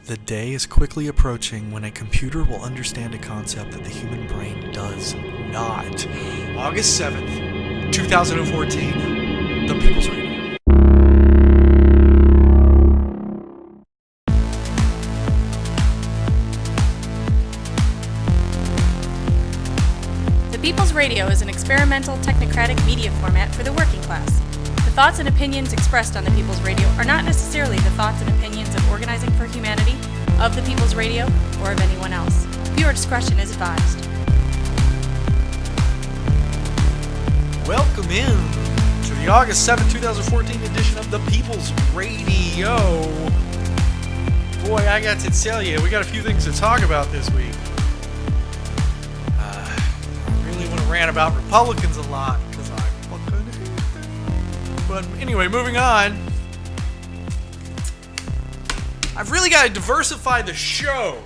The day is quickly approaching when a computer will understand a concept that the human brain does not. August 7th, 2014, The People's Radio. The People's Radio is an experimental, technocratic media format for the working class. The thoughts and opinions expressed on the People's Radio are not necessarily the thoughts and opinions of Organizing for Humanity, of the People's Radio, or of anyone else. Viewer discretion is advised. Welcome in to the August 7th, 2014 edition of The People's Radio. Boy, I got to tell you, we got a few things to talk about this week. I really want to rant about Republicans a lot, because I fucking hate them. But anyway, moving on. I've really got to diversify the show.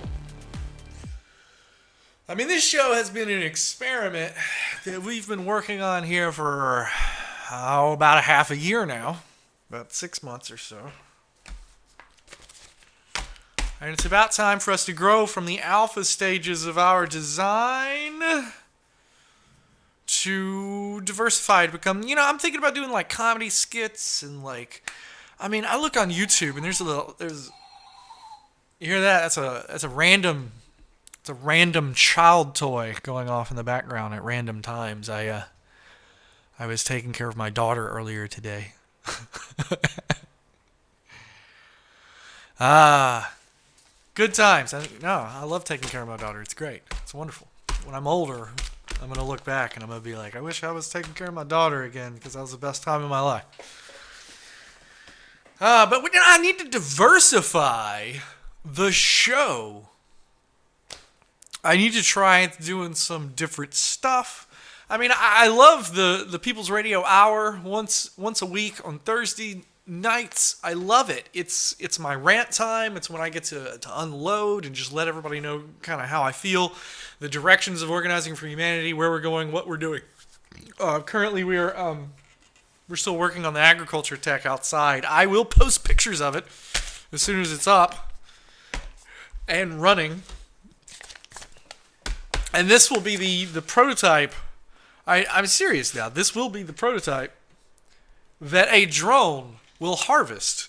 I mean, this show has been an experiment that we've been working on here for about a half a year now. About 6 months or so. And it's about time for us to grow from the alpha stages of our design to diversify, to become, I'm thinking about doing like comedy skits and I look on YouTube and there's you hear that? That's a random child toy going off in the background at random times. I was taking care of my daughter earlier today. Good times. I love taking care of my daughter. It's great. It's wonderful. When I'm older, I'm going to look back and I'm going to be like, I wish I was taking care of my daughter again because that was the best time of my life. But I need to diversify the show. I need to try doing some different stuff. I mean, I love the People's Radio Hour once a week on Thursday nights. I love it. It's my rant time. It's when I get to unload and just let everybody know kind of how I feel, the directions of Organizing for Humanity, where we're going, what we're doing. Currently, we're still working on the agriculture tech outside. I will post pictures of it as soon as it's up and running. And this will be the prototype. I'm serious now. This will be the prototype that a drone will harvest.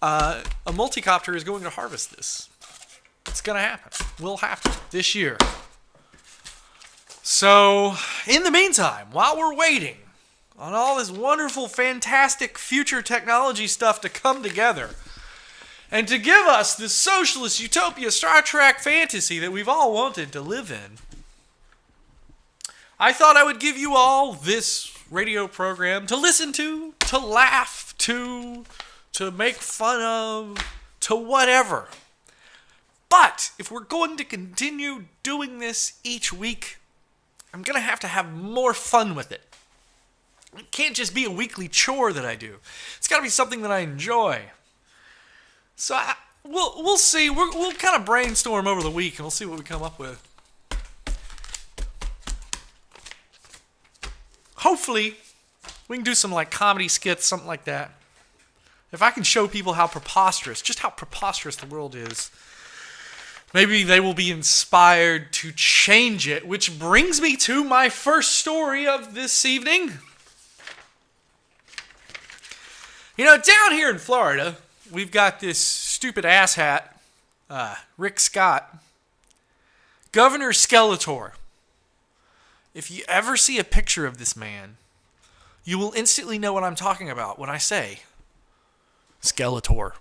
A multicopter is going to harvest this. It's going to happen. Will happen this year. So, in the meantime, while we're waiting on all this wonderful, fantastic future technology stuff to come together and to give us the socialist utopia Star Trek fantasy that we've all wanted to live in, I thought I would give you all this radio program to listen to laugh to make fun of, to whatever. But if we're going to continue doing this each week, I'm going to have more fun with it. It can't just be a weekly chore that I do. It's got to be something that I enjoy. So we'll see. We'll kind of brainstorm over the week and we'll see what we come up with. Hopefully, we can do some comedy skits, something like that. If I can show people how preposterous the world is, maybe they will be inspired to change it, which brings me to my first story of this evening. Down here in Florida, we've got this stupid asshat, Rick Scott, Governor Skeletor. If you ever see a picture of this man, you will instantly know what I'm talking about when I say Skeletor.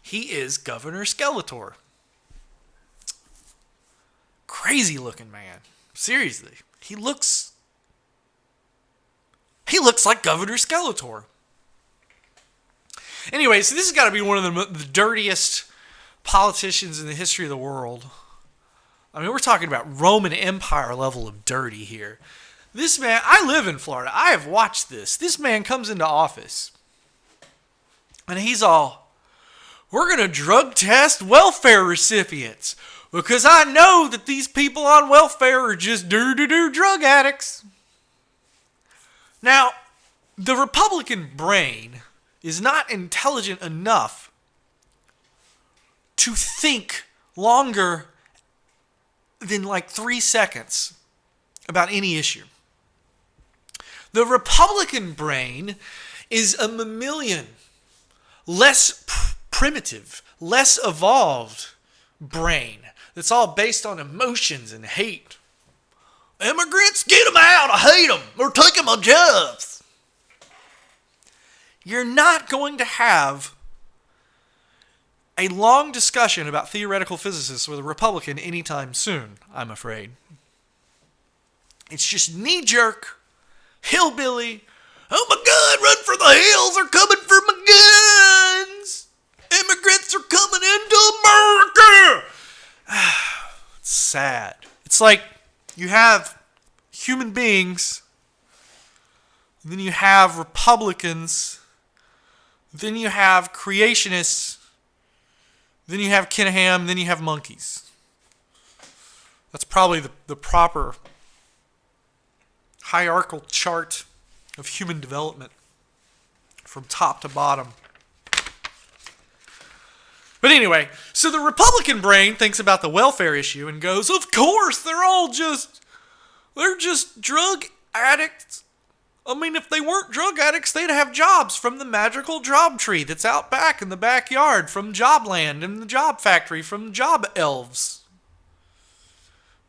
He is Governor Skeletor. Crazy looking man. Seriously. He looks like Governor Skeletor. Anyway, so this has got to be one of the dirtiest politicians in the history of the world. I mean, we're talking about Roman Empire level of dirty here. This man, I live in Florida. I have watched this. This man comes into office, and he's all, we're going to drug test welfare recipients because I know that these people on welfare are just drug addicts. Now, the Republican brain is not intelligent enough to think longer than like 3 seconds about any issue. The Republican brain is a mammalian, less primitive, less evolved brain that's all based on emotions and hate. Immigrants, get them out. I hate them. They're taking my jobs. You're not going to have a long discussion about theoretical physicists with a Republican anytime soon, I'm afraid. It's just knee-jerk, hillbilly, oh my God, run for the hills, they're coming for my guns. Immigrants are coming into America. It's sad. It's like you have human beings, and then you have Republicans, then you have creationists, then you have Ken Ham, then you have monkeys. That's probably the proper hierarchical chart of human development from top to bottom. But anyway, so the Republican brain thinks about the welfare issue and goes, of course, they're just drug addicts. I mean, if they weren't drug addicts, they'd have jobs from the magical job tree that's out back in the backyard, from Jobland and the job factory, from job elves.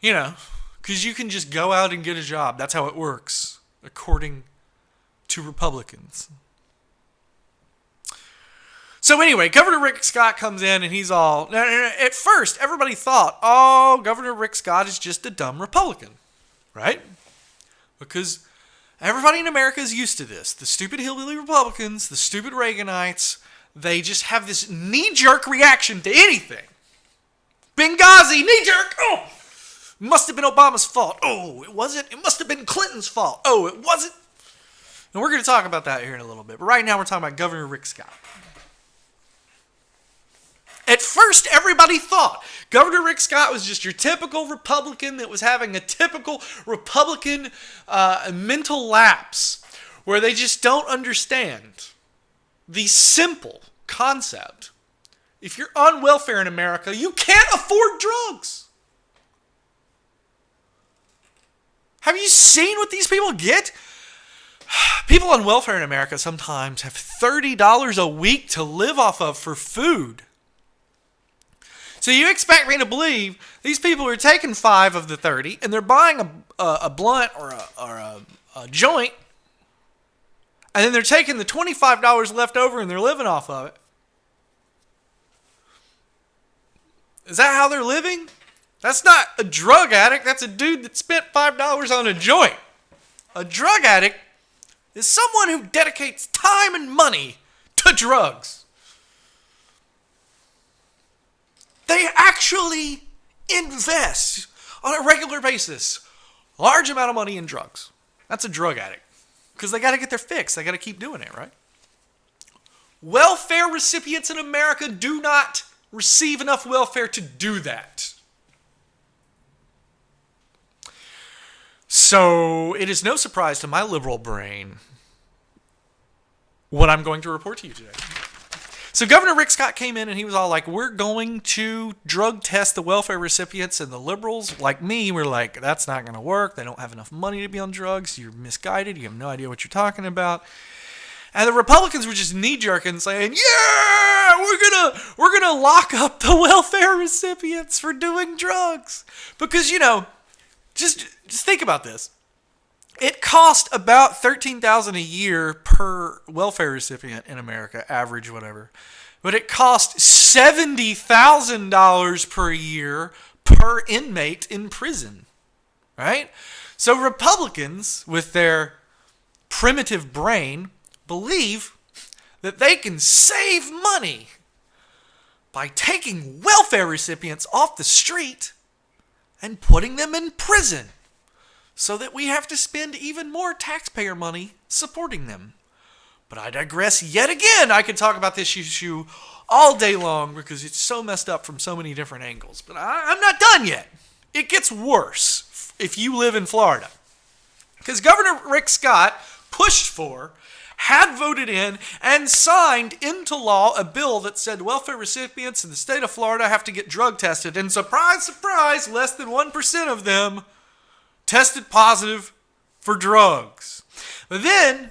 You know, because you can just go out and get a job. That's how it works, according to Republicans. So anyway, Governor Rick Scott comes in and he's all... At first, everybody thought, oh, Governor Rick Scott is just a dumb Republican, right? Because everybody in America is used to this. The stupid hillbilly Republicans, the stupid Reaganites, they just have this knee-jerk reaction to anything. Benghazi, knee-jerk, oh! Must have been Obama's fault. Oh, it wasn't. It must have been Clinton's fault. Oh, it wasn't. And we're going to talk about that here in a little bit. But right now we're talking about Governor Rick Scott. At first, everybody thought Governor Rick Scott was just your typical Republican that was having a typical Republican mental lapse where they just don't understand the simple concept. If you're on welfare in America, you can't afford drugs. Have you seen what these people get? People on welfare in America sometimes have $30 a week to live off of for food. So you expect me to believe these people are taking 5 of the 30 and they're buying a blunt or a joint, and then they're taking the $25 left over and they're living off of it. Is that how they're living? That's not a drug addict. That's a dude that spent $5 on a joint. A drug addict is someone who dedicates time and money to drugs. They actually invest on a regular basis a large amount of money in drugs. That's a drug addict. Because they got to get their fix. They got to keep doing it, right? Welfare recipients in America do not receive enough welfare to do that. So it is no surprise to my liberal brain what I'm going to report to you today. So Governor Rick Scott came in and he was all like, we're going to drug test the welfare recipients, and the liberals, like me, were like, that's not going to work. They don't have enough money to be on drugs. You're misguided. You have no idea what you're talking about. And the Republicans were just knee-jerking, saying, yeah, we're gonna lock up the welfare recipients for doing drugs. Because, you know, just think about this. It cost about $13,000 a year per welfare recipient in America, average whatever. But it cost $70,000 per year per inmate in prison, right? So Republicans, with their primitive brain, believe that they can save money by taking welfare recipients off the street and putting them in prison, so that we have to spend even more taxpayer money supporting them. But I digress yet again. I could talk about this issue all day long because it's so messed up from so many different angles. But I'm not done yet. It gets worse if you live in Florida. Because Governor Rick Scott pushed for had voted in and signed into law a bill that said welfare recipients in the state of Florida have to get drug tested. And surprise, surprise, less than 1% of them tested positive for drugs. But then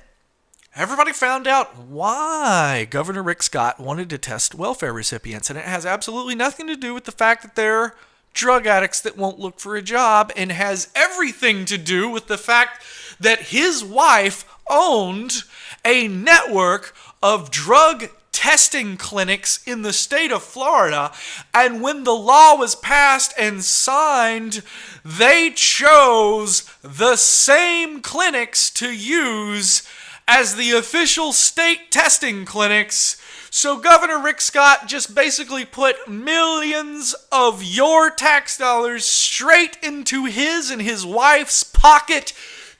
everybody found out why Governor Rick Scott wanted to test welfare recipients. And it has absolutely nothing to do with the fact that they're drug addicts that won't look for a job, and has everything to do with the fact that his wife owned a network of drug testing clinics in the state of Florida, and when the law was passed and signed, they chose the same clinics to use as the official state testing clinics. So Governor Rick Scott just basically put millions of your tax dollars straight into his and his wife's pocket.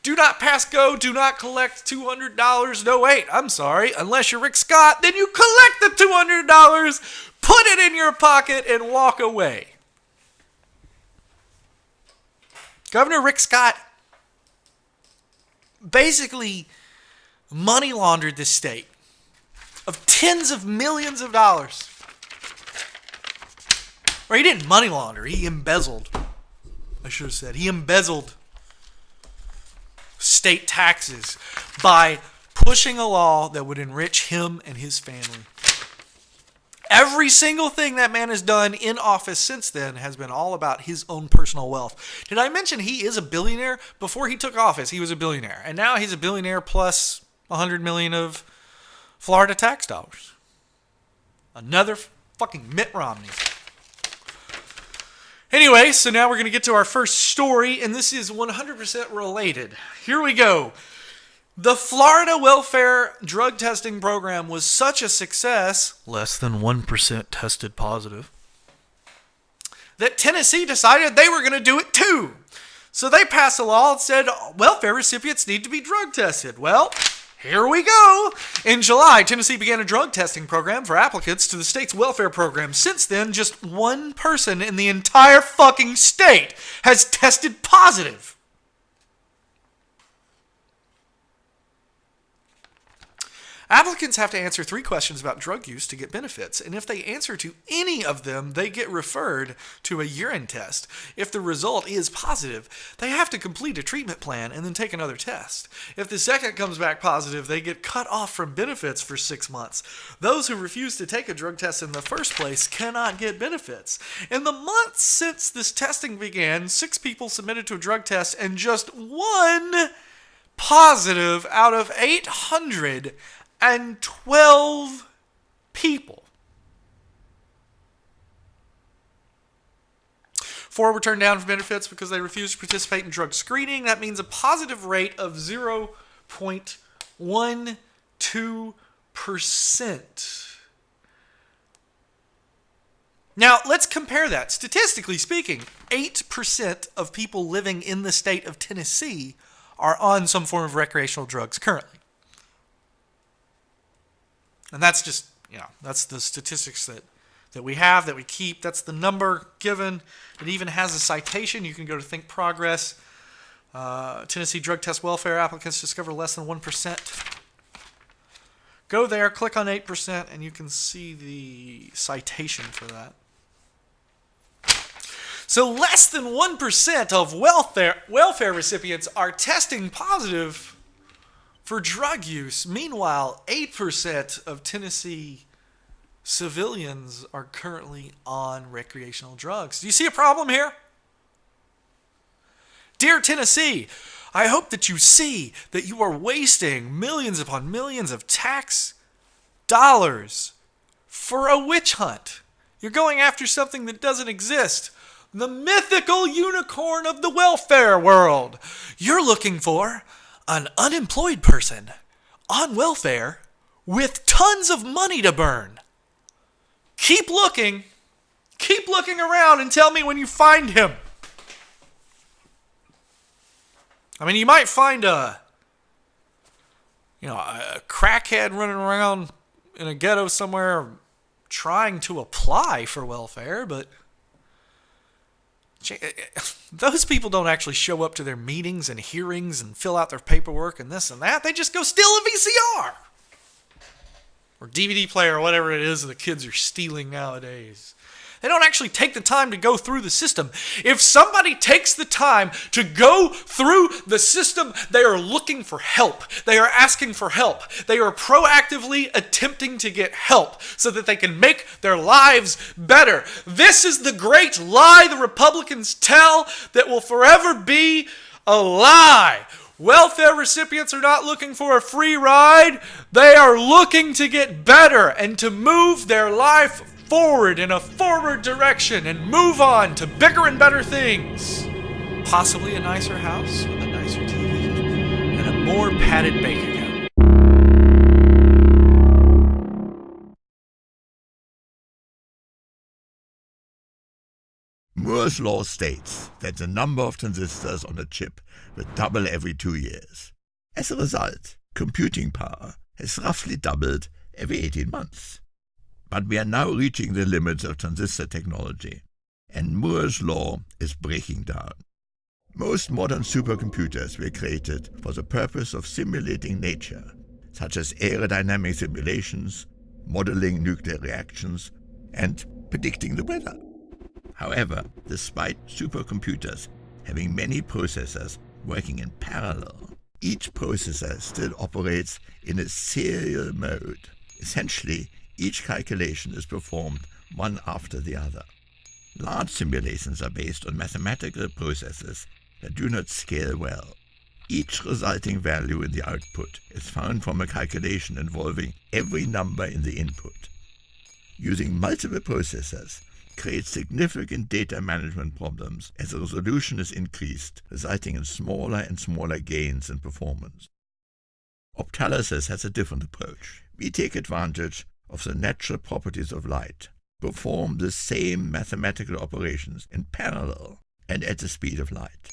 Do not pass go, do not collect $200. No, wait, I'm sorry. Unless you're Rick Scott, then you collect the $200, put it in your pocket, and walk away. Governor Rick Scott basically money laundered this state of tens of millions of dollars. Or he didn't money launder, he embezzled. I should have said. He embezzled state taxes by pushing a law that would enrich him and his family. Every single thing that man has done in office since then has been all about his own personal wealth. Did I mention he is a billionaire? Before he took office, he was a billionaire. And now he's a billionaire plus $100 million of Florida tax dollars. Another fucking Mitt Romney. Anyway, so now we're going to get to our first story, and this is 100% related. Here we go. The Florida welfare drug testing program was such a success, less than 1% tested positive, that Tennessee decided they were going to do it too. So they passed a law that said welfare recipients need to be drug tested. Well, here we go. In July, Tennessee began a drug testing program for applicants to the state's welfare program. Since then, just one person in the entire fucking state has tested positive. Applicants have to answer 3 questions about drug use to get benefits, and if they answer to any of them, they get referred to a urine test. If the result is positive, they have to complete a treatment plan and then take another test. If the second comes back positive, they get cut off from benefits for 6 months. Those who refuse to take a drug test in the first place cannot get benefits. In the months since this testing began, 6 people submitted to a drug test, and just 1 positive out of 812 people. 4 were turned down for benefits because they refused to participate in drug screening. That means a positive rate of 0.12%. Now, let's compare that. Statistically speaking, 8% of people living in the state of Tennessee are on some form of recreational drugs currently. And that's just, that's the statistics that we have, that we keep. That's the number given. It even has a citation. You can go to Think Progress. Tennessee drug test welfare applicants discover less than 1%. Go there, click on 8%, and you can see the citation for that. So less than 1% of welfare recipients are testing positive for drug use. Meanwhile, 8% of Tennessee civilians are currently on recreational drugs. Do you see a problem here? Dear Tennessee, I hope that you see that you are wasting millions upon millions of tax dollars for a witch hunt. You're going after something that doesn't exist. The mythical unicorn of the welfare world. You're looking for an unemployed person on welfare with tons of money to burn. Keep looking around and tell me when you find him. I mean, you might find a crackhead running around in a ghetto somewhere trying to apply for welfare, but Those people don't actually show up to their meetings and hearings and fill out their paperwork and this and that. They just go steal a VCR or DVD player or whatever it is the kids are stealing nowadays. They don't actually take the time to go through the system. If somebody takes the time to go through the system, they are looking for help. They are asking for help. They are proactively attempting to get help so that they can make their lives better. This is the great lie the Republicans tell that will forever be a lie. Welfare recipients are not looking for a free ride. They are looking to get better and to move their life forward in a forward direction and move on to bigger and better things. Possibly a nicer house with a nicer TV and a more padded bank account. Moore's law states that the number of transistors on a chip will double every 2 years. As a result, computing power has roughly doubled every 18 months. But we are now reaching the limits of transistor technology, and Moore's law is breaking down. Most modern supercomputers were created for the purpose of simulating nature, such as aerodynamic simulations, modeling nuclear reactions, and predicting the weather. However, despite supercomputers having many processors working in parallel, each processor still operates in a serial mode. Essentially, each calculation is performed one after the other. Large simulations are based on mathematical processes that do not scale well. Each resulting value in the output is found from a calculation involving every number in the input. Using multiple processors creates significant data management problems as the resolution is increased, resulting in smaller and smaller gains in performance. Optalysis has a different approach. We take advantage of the natural properties of light, perform the same mathematical operations in parallel and at the speed of light.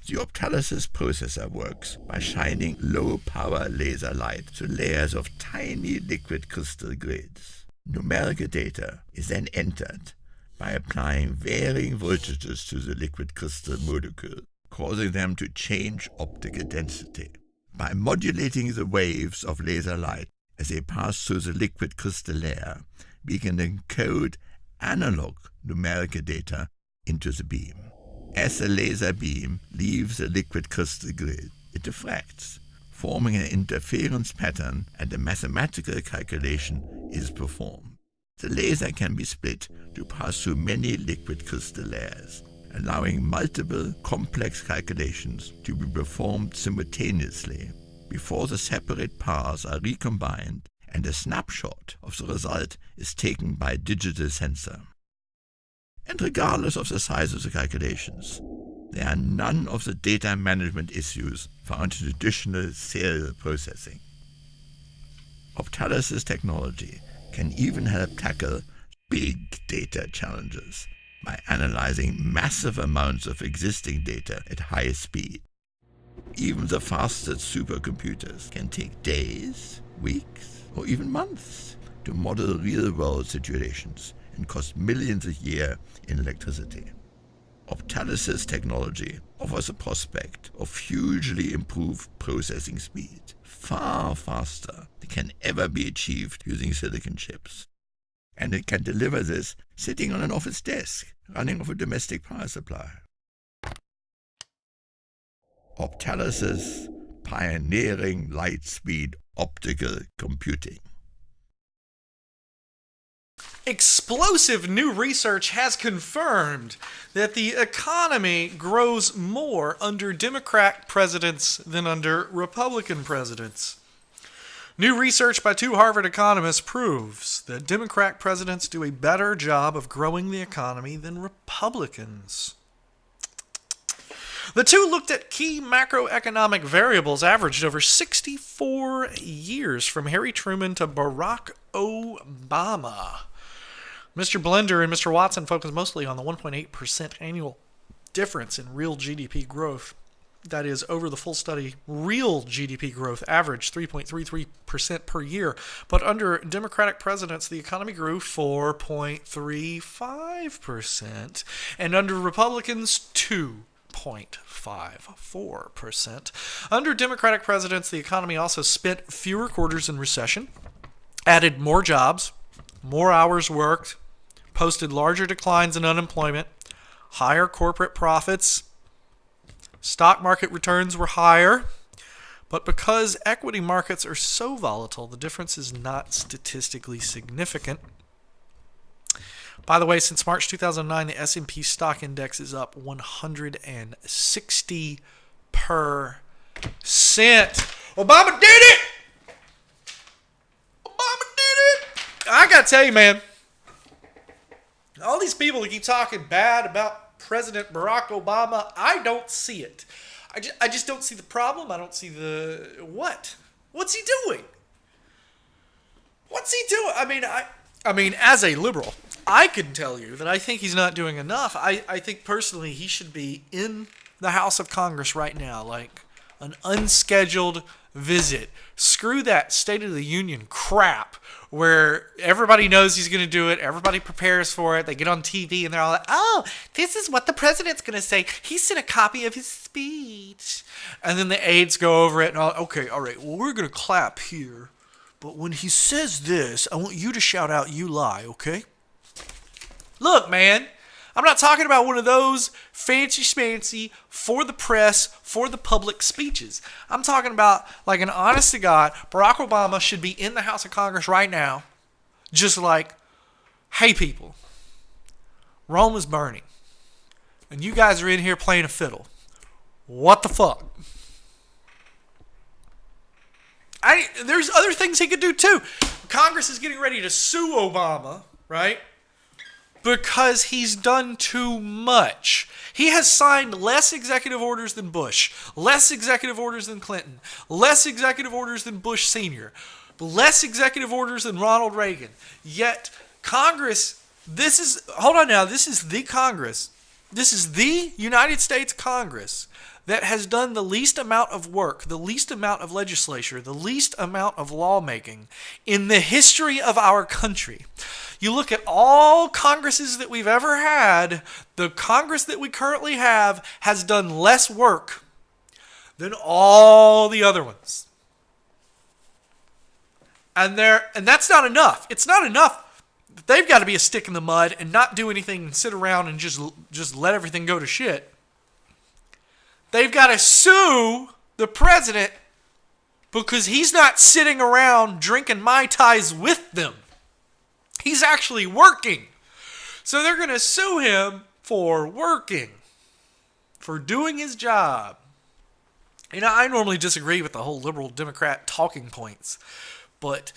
The optalysis processor works by shining low-power laser light to layers of tiny liquid crystal grids. Numerical data is then entered by applying varying voltages to the liquid crystal molecules, causing them to change optical density. By modulating the waves of laser light as they pass through the liquid crystal layer, we can encode analog numerical data into the beam. As the laser beam leaves the liquid crystal grid, it diffracts, forming an interference pattern, and a mathematical calculation is performed. The laser can be split to pass through many liquid crystal layers, allowing multiple complex calculations to be performed simultaneously before the separate parts are recombined, and a snapshot of the result is taken by a digital sensor. And regardless of the size of the calculations, there are none of the data management issues found in traditional serial processing. Optalysis technology can even help tackle big data challenges by analyzing massive amounts of existing data at high speed. Even the fastest supercomputers can take days, weeks, or even months to model real-world situations and cost millions a year in electricity. Optalysis technology offers a prospect of hugely improved processing speed, far faster than can ever be achieved using silicon chips. And it can deliver this sitting on an office desk, running off a domestic power supply. Optalysis pioneering light-speed optical computing. Explosive new research has confirmed that the economy grows more under Democrat presidents than under Republican presidents. New research by 2 Harvard economists proves that Democrat presidents do a better job of growing the economy than Republicans. The two looked at key macroeconomic variables averaged over 64 years, from Harry Truman to Barack Obama. Mr. Blender and Mr. Watson focused mostly on the 1.8% annual difference in real GDP growth. that is, over the full study, real GDP growth averaged 3.33% per year. But under Democratic presidents, the economy grew 4.35%. And under Republicans, 2.54%. Under Democratic presidents, the economy also spent fewer quarters in recession, added more jobs, more hours worked, posted larger declines in unemployment, higher corporate profits, stock market returns were higher, but because equity markets are so volatile, the difference is not statistically significant. By the way, since March 2009, the S&P stock index is up 160%. Obama did it! Obama did it! I gotta tell you, man, all these people that keep talking bad about President Barack Obama, I don't see it. I just don't see the problem. I don't see the what. What's he doing? What's he doing? I mean, as a liberal, I can tell you that I think he's not doing enough. I think personally he should be in the House of Congress right now, like an unscheduled visit. Screw that State of the Union crap where everybody knows he's going to do it. Everybody prepares for it. They get on TV and they're all like, oh, this is what the president's going to say. He sent a copy of his speech. And then the aides go over it and all, okay, all right, well, we're going to clap here. But when he says this, I want you to shout out, you lie, okay? Look, man, I'm not talking about one of those fancy schmancy, for the press, for the public speeches. I'm talking about like an honest to God, Barack Obama should be in the House of Congress right now, just like, hey people, Rome is burning, and you guys are in here playing a fiddle. What the fuck? There's other things he could do too. Congress is getting ready to sue Obama, right? Because he's done too much. He has signed less executive orders than Bush, less executive orders than Clinton, less executive orders than Bush Sr., less executive orders than Ronald Reagan. Yet Congress, this is the Congress, this is the United States Congress that has done the least amount of work, the least amount of legislature, the least amount of lawmaking in the history of our country. You look at all Congresses that we've ever had, the Congress that we currently have has done less work than all the other ones. And that's not enough. It's not enough. They've got to be a stick in the mud and not do anything and sit around and just let everything go to shit. They've got to sue the president because he's not sitting around drinking Mai Tais with them. He's actually working. So they're going to sue him for working, for doing his job. You know, I normally disagree with the whole liberal Democrat talking points, but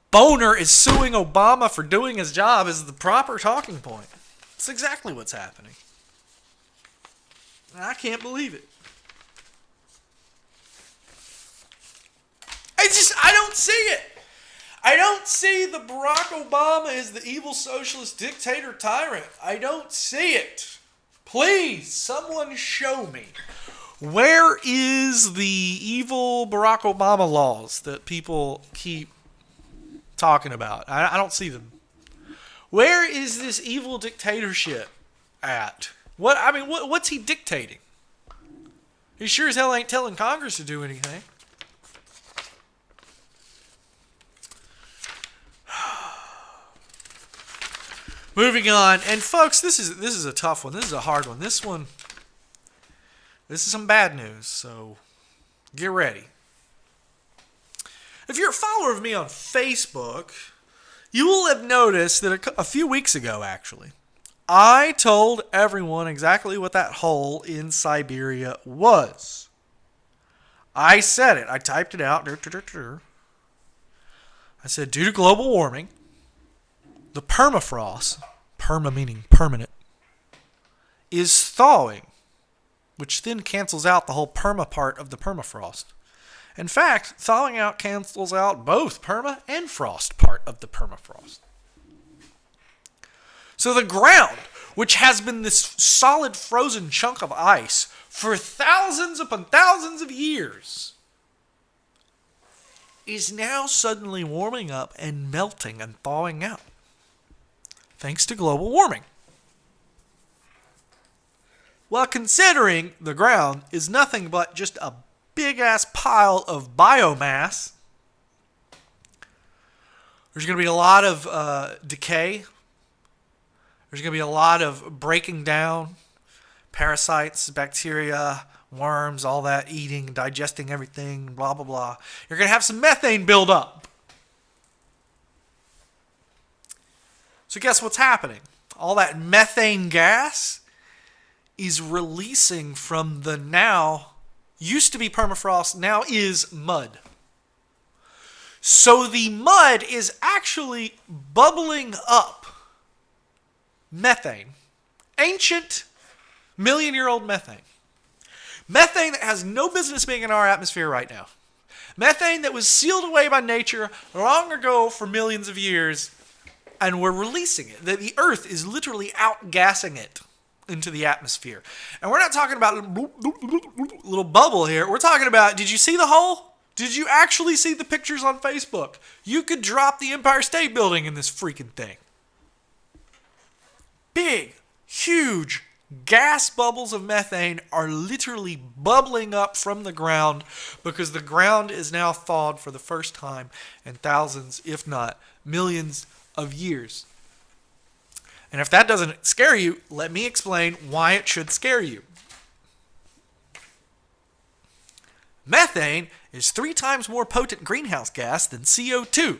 Boner is suing Obama for doing his job is the proper talking point. It's exactly what's happening. I can't believe it. I don't see it. I don't see the Barack Obama as the evil socialist dictator tyrant. I don't see it. Please, someone show me. Where is the evil Barack Obama laws that people keep talking about? I don't see them. Where is this evil dictatorship at? What's he dictating? He sure as hell ain't telling Congress to do anything. Moving on, and folks, this is a tough one. This is a hard one. This is some bad news, so get ready. If you're a follower of me on Facebook, you will have noticed that a few weeks ago, actually, I told everyone exactly what that hole in Siberia was. I said it. I typed it out. I said, due to global warming, the permafrost, perma meaning permanent, is thawing, which then cancels out the whole perma part of the permafrost. In fact, thawing out cancels out both perma and frost part of the permafrost. So the ground, which has been this solid frozen chunk of ice for thousands upon thousands of years is now suddenly warming up and melting and thawing out, thanks to global warming. Well, considering the ground is nothing but just a big-ass pile of biomass, there's going to be a lot of decay. There's going to be a lot of breaking down, parasites, bacteria, worms, all that, eating, digesting everything, blah, blah, blah. You're going to have some methane build up. So guess what's happening? All that methane gas is releasing from the now, used to be permafrost, now is mud. So the mud is actually bubbling up methane. Ancient, million-year-old methane. Methane that has no business being in our atmosphere right now. Methane that was sealed away by nature long ago for millions of years, and we're releasing it. The Earth is literally outgassing it into the atmosphere. And we're not talking about a little bubble here. We're talking about, did you see the hole? Did you actually see the pictures on Facebook? You could drop the Empire State Building in this freaking thing. Big, huge gas bubbles of methane are literally bubbling up from the ground because the ground is now thawed for the first time in thousands, if not millions of years. And if that doesn't scare you, let me explain why it should scare you. Methane is 3 times more potent greenhouse gas than CO2.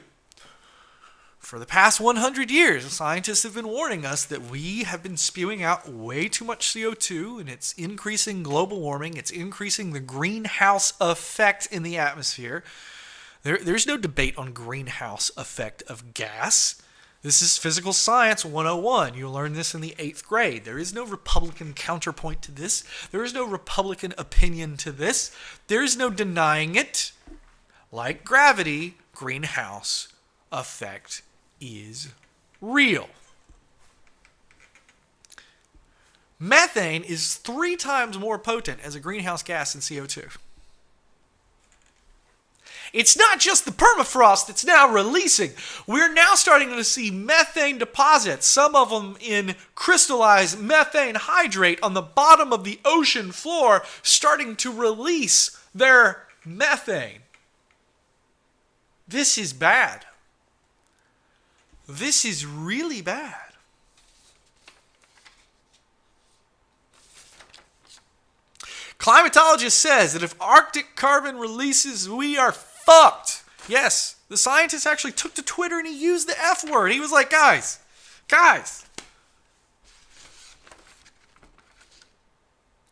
For the past 100 years, scientists have been warning us that we have been spewing out way too much CO2, and it's increasing global warming. It's increasing the greenhouse effect in the atmosphere. There's no debate on greenhouse effect of gas. This is physical science 101. You learn this in the 8th grade. There is no Republican counterpoint to this. There is no Republican opinion to this. There is no denying it. Like gravity, greenhouse effect is real. Methane is 3 times more potent as a greenhouse gas than CO2. It's not just the permafrost that's now releasing. We're now starting to see methane deposits, some of them in crystallized methane hydrate on the bottom of the ocean floor, starting to release their methane. This is bad. This is really bad. Climatologist says that if Arctic carbon releases, we are fucked. Yes, the scientist actually took to Twitter and he used the F word. He was like, guys.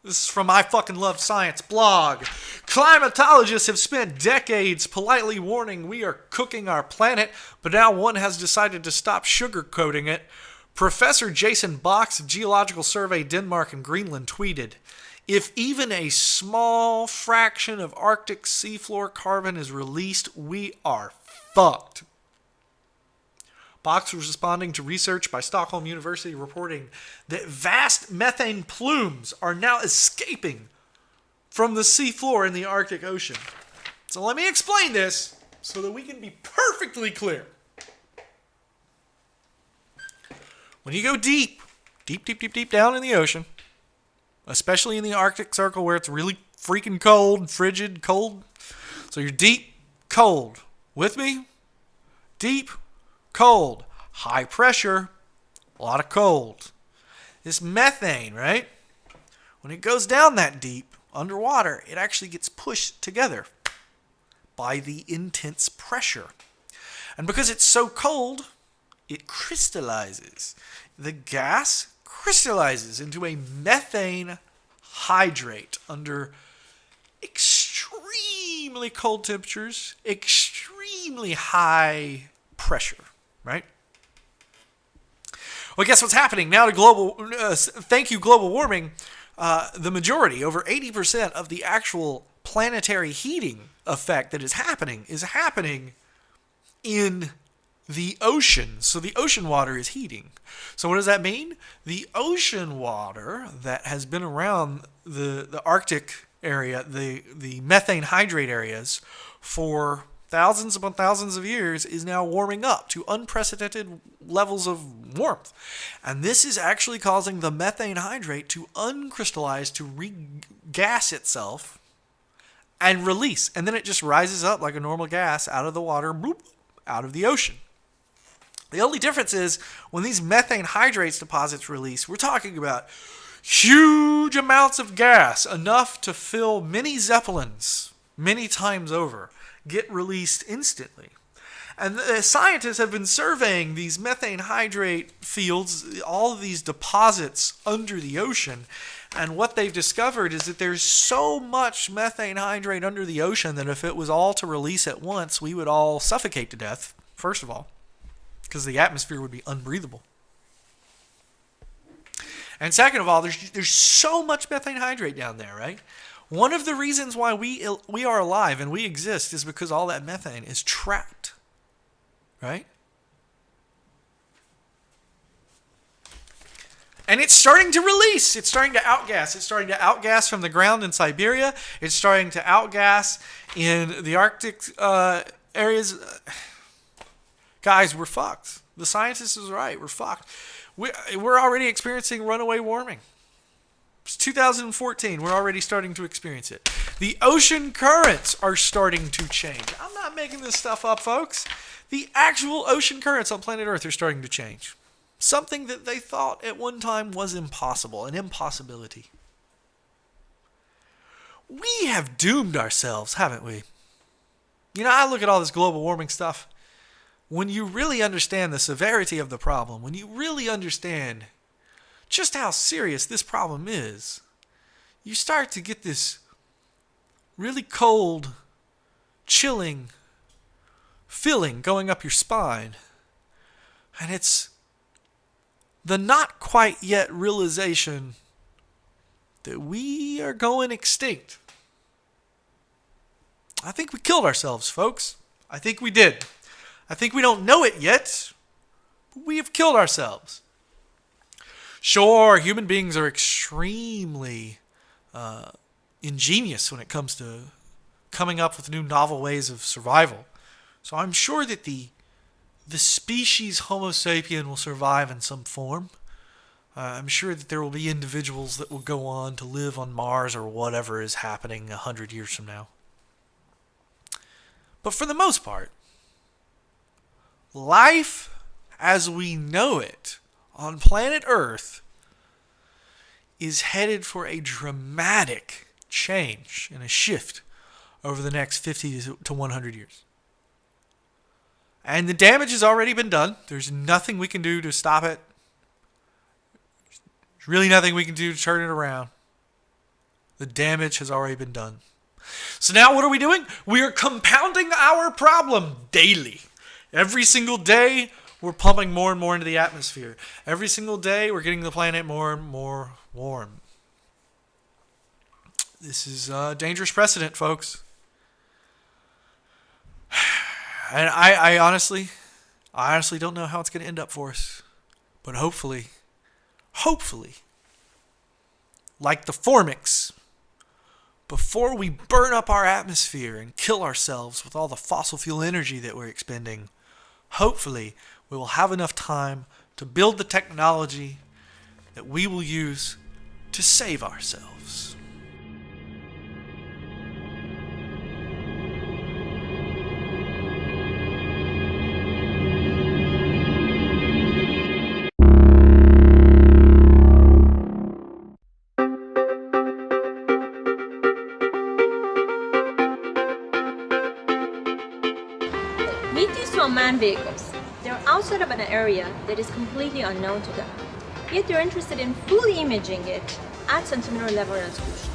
This is from My Fucking Love Science blog. Climatologists have spent decades politely warning we are cooking our planet, but now one has decided to stop sugarcoating it. Professor Jason Box of Geological Survey Denmark and Greenland tweeted, "If even a small fraction of Arctic seafloor carbon is released, we are fucked." Box was responding to research by Stockholm University reporting that vast methane plumes are now escaping from the seafloor in the Arctic Ocean. So let me explain this so that we can be perfectly clear. When you go deep down in the ocean, especially in the Arctic Circle where it's really freaking cold, frigid, cold. So you're deep, cold. With me? Deep, cold. High pressure, a lot of cold. This methane, right? When it goes down that deep, underwater, it actually gets pushed together by the intense pressure. And because it's so cold, it crystallizes. The gas crystallizes into a methane hydrate under extremely cold temperatures, extremely high pressure, right? Well, guess what's happening now to global warming? The majority, over 80% of the actual planetary heating effect that is happening in the ocean. So the ocean water is heating. So what does that mean? The ocean water that has been around the Arctic area, the methane hydrate areas, for thousands upon thousands of years is now warming up to unprecedented levels of warmth. And this is actually causing the methane hydrate to uncrystallize, to regas itself and release. And then it just rises up like a normal gas out of the water, bloop, out of the ocean. The only difference is when these methane hydrates deposits release, we're talking about huge amounts of gas, enough to fill many Zeppelins many times over, get released instantly. And the scientists have been surveying these methane hydrate fields, all of these deposits under the ocean, and what they've discovered is that there's so much methane hydrate under the ocean that if it was all to release at once, we would all suffocate to death, first of all, because the atmosphere would be unbreathable. And second of all, there's so much methane hydrate down there, right? One of the reasons why we are alive and we exist is because all that methane is trapped, right? And it's starting to release. It's starting to outgas. It's starting to outgas from the ground in Siberia. It's starting to outgas in the Arctic areas. Guys, we're fucked. The scientist is right. We're fucked. We're already experiencing runaway warming. It's 2014. We're already starting to experience it. The ocean currents are starting to change. I'm not making this stuff up, folks. The actual ocean currents on planet Earth are starting to change. Something that they thought at one time was impossible, an impossibility. We have doomed ourselves, haven't we? You know, I look at all this global warming stuff. When you really understand the severity of the problem, when you really understand just how serious this problem is, you start to get this really cold, chilling feeling going up your spine. And it's the not quite yet realization that we are going extinct. I think we killed ourselves, folks. I think we did. I think we don't know it yet, but we have killed ourselves. Sure, human beings are extremely ingenious when it comes to coming up with new novel ways of survival. So I'm sure that the species Homo sapien will survive in some form. I'm sure that there will be individuals that will go on to live on Mars or whatever is happening 100 years from now. But for the most part, life as we know it on planet Earth is headed for a dramatic change and a shift over the next 50 to 100 years. And the damage has already been done. There's nothing we can do to stop it. There's really nothing we can do to turn it around. The damage has already been done. So now what are we doing? We are compounding our problem daily. Every single day, we're pumping more and more into the atmosphere. Every single day, we're getting the planet more and more warm. This is a dangerous precedent, folks. And I honestly don't know how it's going to end up for us. But hopefully, like the Formics, before we burn up our atmosphere and kill ourselves with all the fossil fuel energy that we're expending, hopefully we will have enough time to build the technology that we will use to save ourselves. Meet these two unmanned vehicles. They're outside of an area that is completely unknown to them. Yet they're interested in fully imaging it at centimeter level resolution.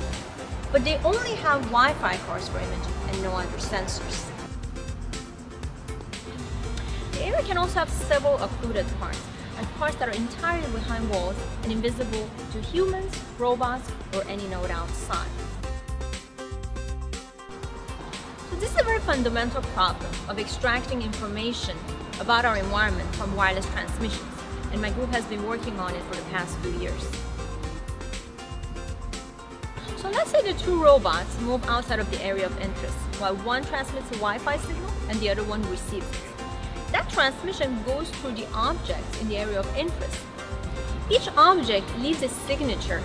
But they only have Wi-Fi cards for imaging and no other sensors. The area can also have several occluded parts and parts that are entirely behind walls and invisible to humans, robots, or any node outside. So this is a very fundamental problem of extracting information about our environment from wireless transmissions, and my group has been working on it for the past few years. So let's say the two robots move outside of the area of interest, while one transmits a Wi-Fi signal and the other one receives it. That transmission goes through the objects in the area of interest. Each object leaves a signature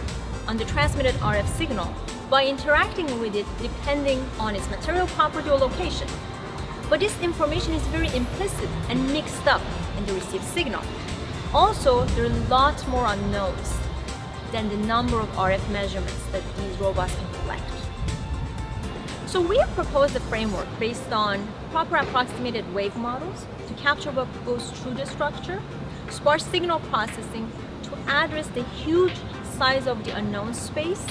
on the transmitted RF signal by interacting with it depending on its material property or location. But this information is very implicit and mixed up in the received signal. Also, there are lots more unknowns than the number of RF measurements that these robots can collect. So we have proposed a framework based on proper approximated wave models to capture what goes through the structure, sparse signal processing to address the huge size of the unknown space,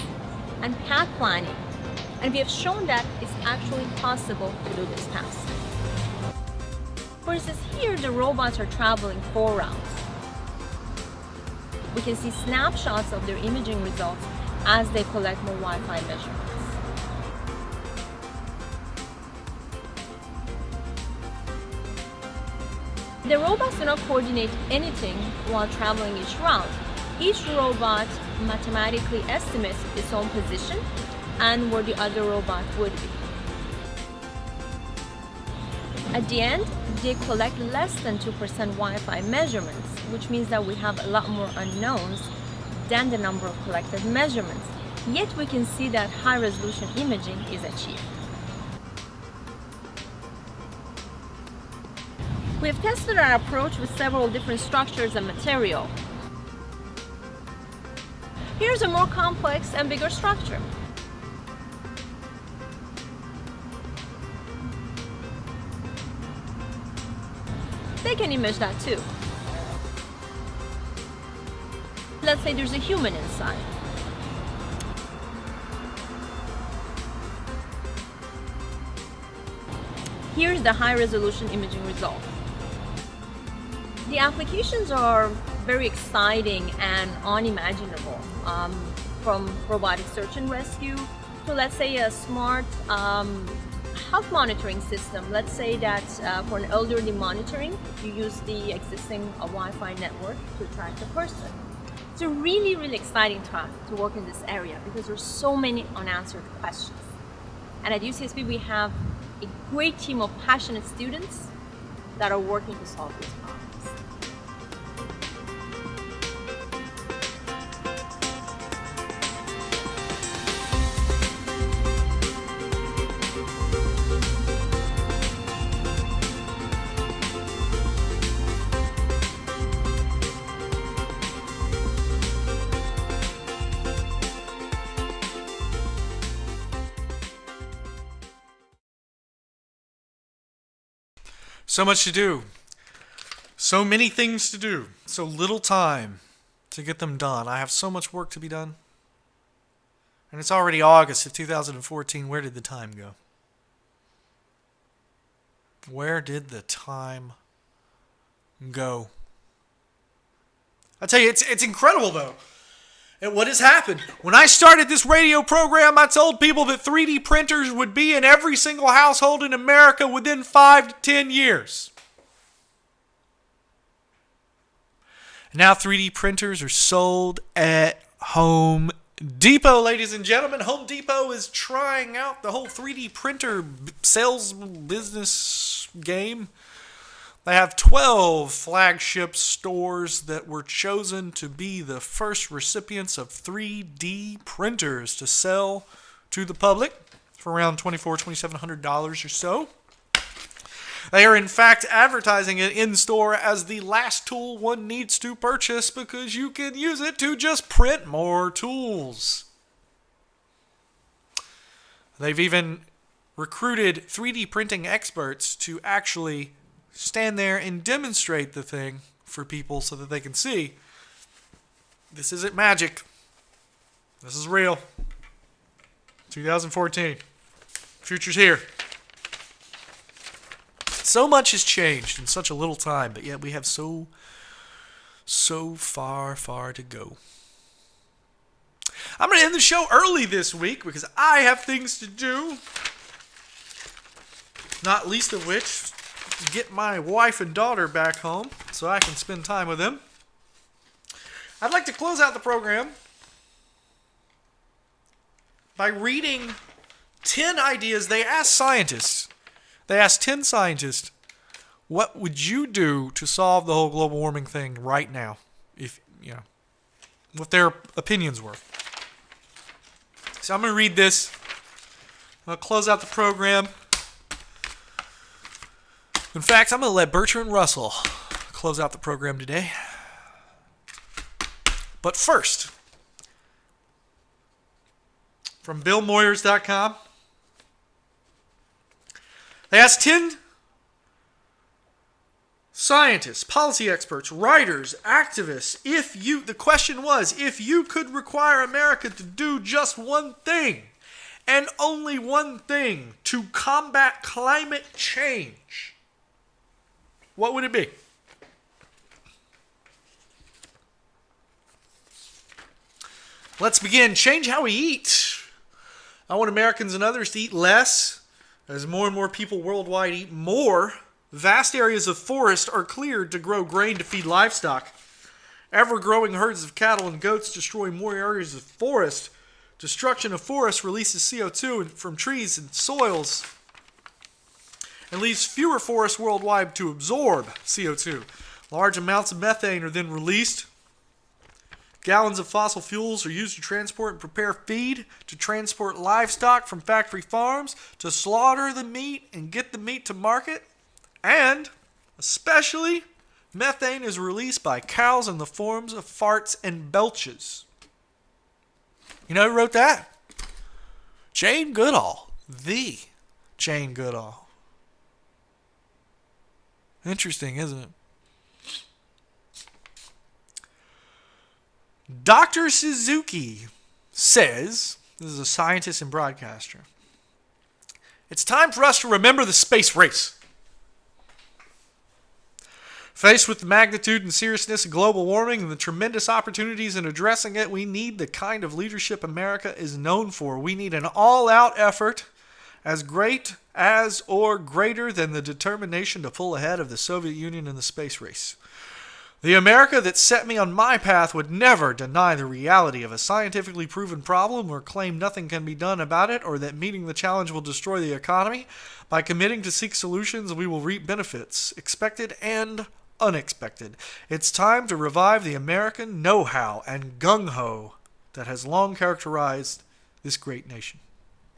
and path planning. And we have shown that it's actually possible to do this task. For instance, here the robots are traveling 4 routes. We can see snapshots of their imaging results as they collect more Wi-Fi measurements. The robots do not coordinate anything while traveling each route. Each robot mathematically estimates its own position and where the other robot would be. At the end, they collect less than 2% Wi-Fi measurements, which means that we have a lot more unknowns than the number of collected measurements. Yet we can see that high-resolution imaging is achieved. We have tested our approach with several different structures and material. Here's a more complex and bigger structure. They can image that too. Let's say there's a human inside. Here's the high-resolution imaging result. The applications are very exciting and unimaginable, from robotic search and rescue to, let's say, a smart health monitoring system. Let's say that for an elderly monitoring, you use the existing Wi-Fi network to track the person. It's a really, really exciting time to work in this area because there's so many unanswered questions. And at UCSB, we have a great team of passionate students that are working to solve these problems. So much to do. So many things to do. So little time to get them done. I have so much work to be done. And it's already August of 2014. Where did the time go? Where did the time go? I tell you, it's incredible though. And what has happened? When I started this radio program, I told people that 3D printers would be in every single household in America within 5 to 10 years. Now 3D printers are sold at Home Depot, ladies and gentlemen. Home Depot is trying out the whole 3D printer sales business game. They have 12 flagship stores that were chosen to be the first recipients of 3D printers to sell to the public for around $2,700 or so. They are in fact advertising it in store as the last tool one needs to purchase because you can use it to just print more tools. They've even recruited 3D printing experts to actually stand there and demonstrate the thing for people so that they can see this isn't magic. This is real. 2014. Future's here. So much has changed in such a little time, but yet we have so far to go. I'm going to end the show early this week because I have things to do. Not least of which, get my wife and daughter back home so I can spend time with them. I'd like to close out the program by reading 10 ideas. They asked 10 scientists, what would you do to solve the whole global warming thing right now? If, you know, what their opinions were. So I'm going to read this. I'll close out the program. In fact, I'm going to let Bertrand Russell close out the program today. But first, from BillMoyers.com, they asked 10 scientists, policy experts, writers, activists, the question was, if you could require America to do just one thing, and only one thing, to combat climate change, what would it be? Let's begin. Change how we eat. I want Americans and others to eat less, as more and more people worldwide eat more. Vast areas of forest are cleared to grow grain to feed livestock. Ever-growing herds of cattle and goats destroy more areas of forest. Destruction of forests releases CO2 from trees and soils and leaves fewer forests worldwide to absorb CO2. Large amounts of methane are then released. Gallons of fossil fuels are used to transport and prepare feed, to transport livestock from factory farms, to slaughter the meat and get the meat to market. And, especially, methane is released by cows in the forms of farts and belches. You know who wrote that? Jane Goodall. The Jane Goodall. Interesting, isn't it? Dr. Suzuki says, this is a scientist and broadcaster, it's time for us to remember the space race. Faced with the magnitude and seriousness of global warming and the tremendous opportunities in addressing it, we need the kind of leadership America is known for. We need an all-out effort as great as or greater than the determination to pull ahead of the Soviet Union in the space race. The America that set me on my path would never deny the reality of a scientifically proven problem or claim nothing can be done about it or that meeting the challenge will destroy the economy. By committing to seek solutions, we will reap benefits, expected and unexpected. It's time to revive the American know-how and gung-ho that has long characterized this great nation.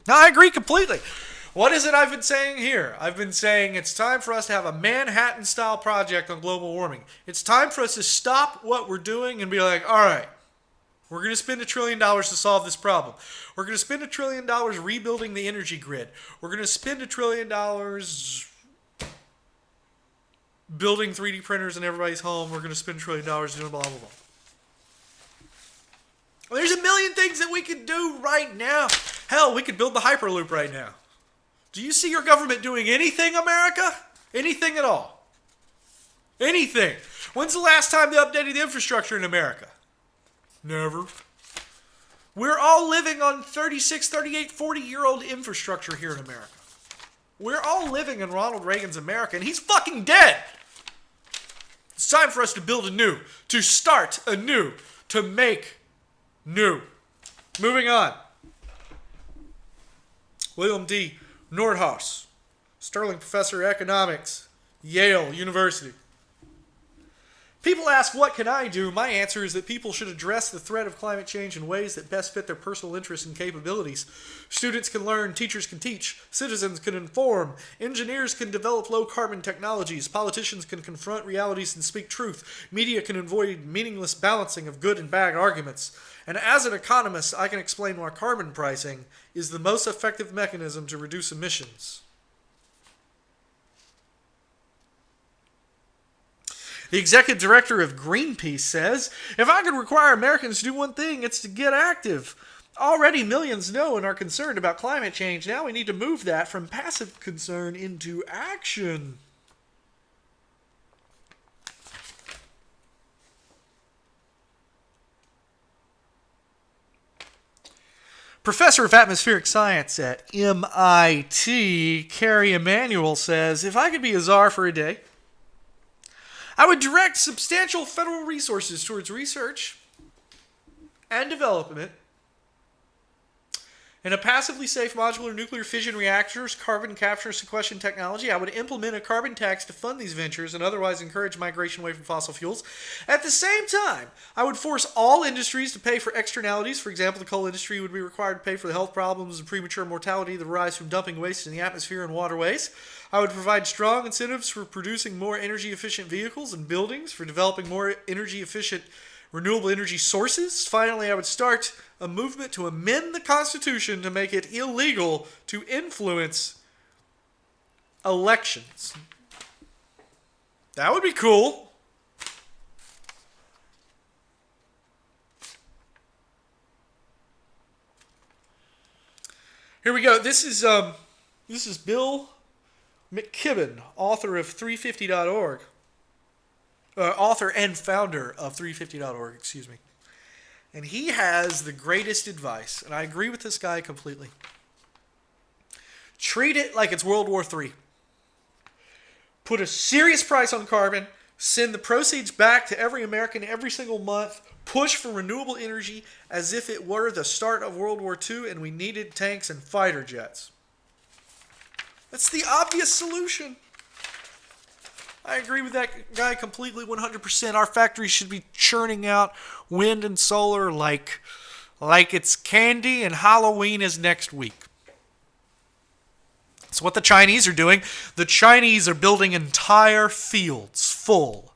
Now, I agree completely. What is it I've been saying here? I've been saying it's time for us to have a Manhattan-style project on global warming. It's time for us to stop what we're doing and be like, all right, we're going to spend $1 trillion to solve this problem. We're going to spend $1 trillion rebuilding the energy grid. We're going to spend $1 trillion building 3D printers in everybody's home. We're going to spend $1 trillion doing blah, blah, blah. There's a million things that we could do right now. Hell, we could build the Hyperloop right now. Do you see your government doing anything, America? Anything at all? Anything. When's the last time they updated the infrastructure in America? Never. We're all living on 36, 38, 40-year-old infrastructure here in America. We're all living in Ronald Reagan's America, and he's fucking dead. It's time for us to build anew, to start anew, to make new. Moving on. William D. Nordhaus, Sterling Professor of Economics, Yale University. People ask, what can I do? My answer is that people should address the threat of climate change in ways that best fit their personal interests and capabilities. Students can learn, teachers can teach, citizens can inform, engineers can develop low-carbon technologies, politicians can confront realities and speak truth, media can avoid meaningless balancing of good and bad arguments. And as an economist, I can explain why carbon pricing is the most effective mechanism to reduce emissions. The executive director of Greenpeace says, if I could require Americans to do one thing, it's to get active. Already millions know and are concerned about climate change. Now we need to move that from passive concern into action. Professor of Atmospheric Science at MIT, Carrie Emanuel, says, if I could be a czar for a day, I would direct substantial federal resources towards research and development in a passively safe modular nuclear fission reactors, carbon capture and sequestration technology. I would implement a carbon tax to fund these ventures and otherwise encourage migration away from fossil fuels. At the same time, I would force all industries to pay for externalities. For example, the coal industry would be required to pay for the health problems and premature mortality that arise from dumping waste in the atmosphere and waterways. I would provide strong incentives for producing more energy-efficient vehicles and buildings, for developing more energy-efficient renewable energy sources. Finally, I would start a movement to amend the Constitution to make it illegal to influence elections. That would be cool. Here we go. This is Bill McKibben, author of 350.org. Author and founder of 350.org, excuse me. And he has the greatest advice, and I agree with this guy completely. Treat it like it's World War III. Put a serious price on carbon, send the proceeds back to every American every single month, push for renewable energy as if it were the start of World War II and we needed tanks and fighter jets. That's the obvious solution. I agree with that guy completely, 100%. Our factories should be churning out wind and solar like it's candy and Halloween is next week. That's what the Chinese are doing. The Chinese are building entire fields full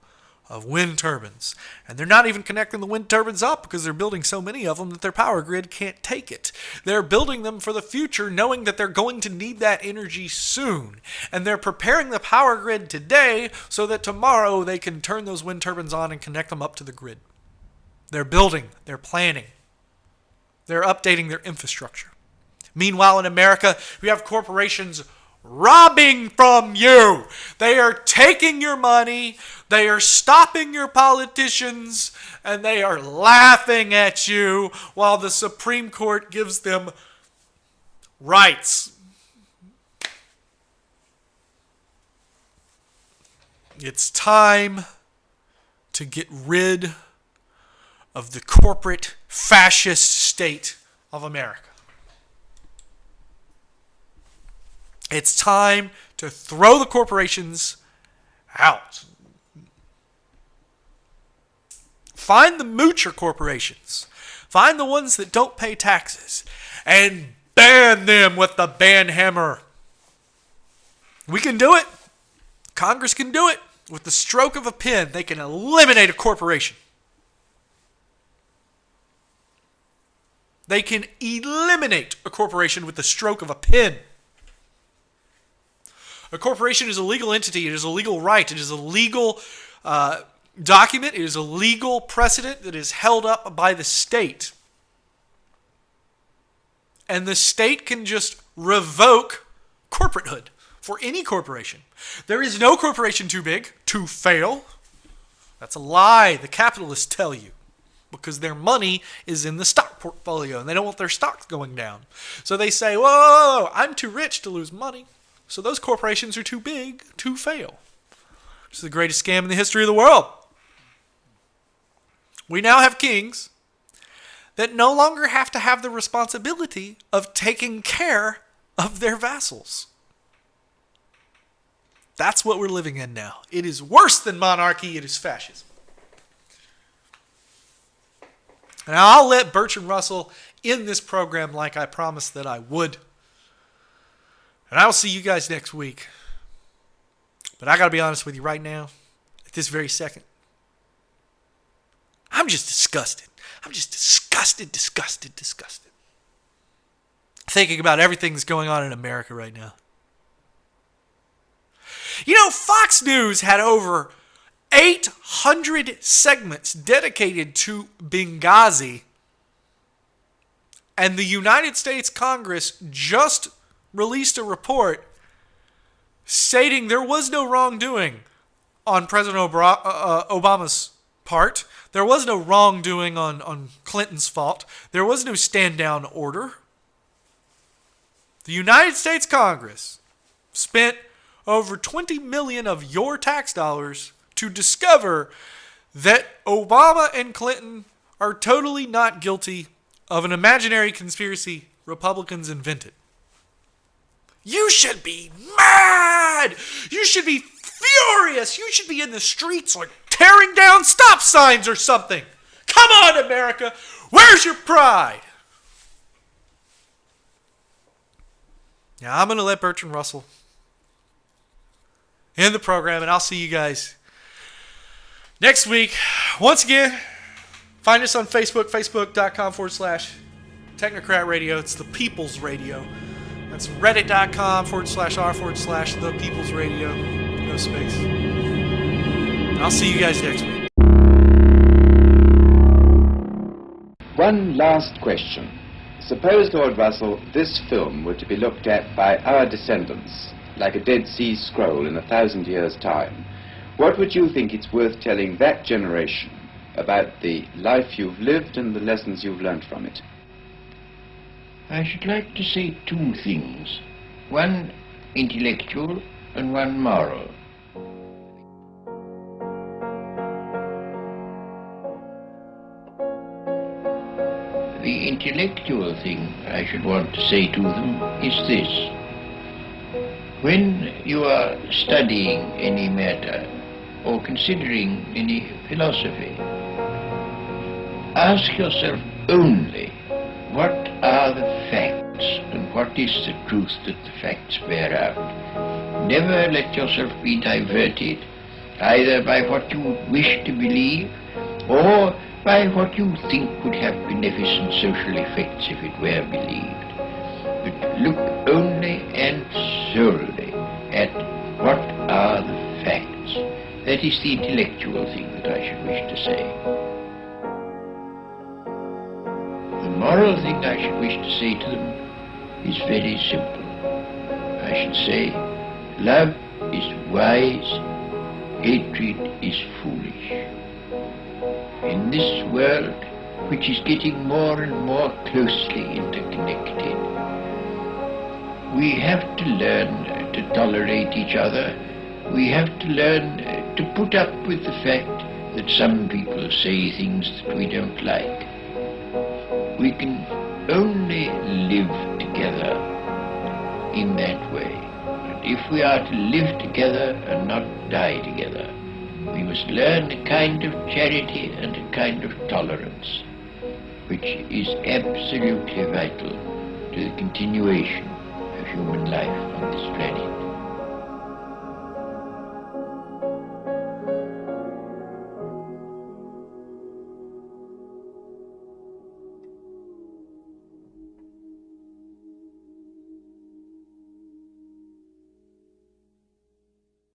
of wind turbines. And they're not even connecting the wind turbines up because they're building so many of them that their power grid can't take it. They're building them for the future, knowing that they're going to need that energy soon. And they're preparing the power grid today so that tomorrow they can turn those wind turbines on and connect them up to the grid. They're building, they're planning, they're updating their infrastructure. Meanwhile, in America, we have corporations robbing from you. They are taking your money, they are stopping your politicians, and they are laughing at you while the Supreme Court gives them rights. It's time to get rid of the corporate fascist state of America. It's time to throw the corporations out. Find the moocher corporations. Find the ones that don't pay taxes and ban them with the ban hammer. We can do it. Congress can do it. With the stroke of a pen, they can eliminate a corporation. They can eliminate a corporation with the stroke of a pen. A corporation is a legal entity. It is a legal right. It is a legal document. It is a legal precedent that is held up by the state. And the state can just revoke corporatehood for any corporation. There is no corporation too big to fail. That's a lie the capitalists tell you, because their money is in the stock portfolio and they don't want their stocks going down. So they say, whoa, I'm too rich to lose money. So those corporations are too big to fail. It's the greatest scam in the history of the world. We now have kings that no longer have to have the responsibility of taking care of their vassals. That's what we're living in now. It is worse than monarchy. It is fascism. Now, I'll let Bertrand Russell end this program like I promised that I would. And I will see you guys next week. But I got to be honest with you right now, at this very second, I'm just disgusted. I'm just disgusted. Thinking about everything that's going on in America right now. You know, Fox News had over 800 segments dedicated to Benghazi. And the United States Congress just released a report stating there was no wrongdoing on President Obama's part. There was no wrongdoing on Clinton's fault. There was no stand-down order. the United States Congress spent over 20 million of your tax dollars to discover that Obama and Clinton are totally not guilty of an imaginary conspiracy Republicans invented. You should be mad! You should be furious! You should be in the streets like tearing down stop signs or something! Come on, America! Where's your pride? Now, I'm going to let Bertrand Russell end the program, and I'll see you guys next week. Once again, find us on Facebook, facebook.com/Technocrat Radio. It's the People's Radio. That's reddit.com/r/The People's Radio. No space. I'll see you guys next week. One last question. Suppose, Lord Russell, this film were to be looked at by our descendants, like a Dead Sea Scroll in 1,000 years' time. What would you think it's worth telling that generation about the life you've lived and the lessons you've learnt from it? I should like to say two things, one intellectual and one moral. The intellectual thing I should want to say to them is this. When you are studying any matter or considering any philosophy, ask yourself only what are the facts and what is the truth that the facts bear out. Never let yourself be diverted either by what you wish to believe or by what you think would have beneficent social effects if it were believed. But look only and solely at what are the facts. That is the intellectual thing that I should wish to say. The moral thing I should wish to say to them is very simple. I should say, love is wise, hatred is foolish. In this world, which is getting more and more closely interconnected, we have to learn to tolerate each other. We have to learn to put up with the fact that some people say things that we don't like. We can only live together in that way. And if we are to live together and not die together, we must learn a kind of charity and a kind of tolerance, which is absolutely vital to the continuation of human life on this planet.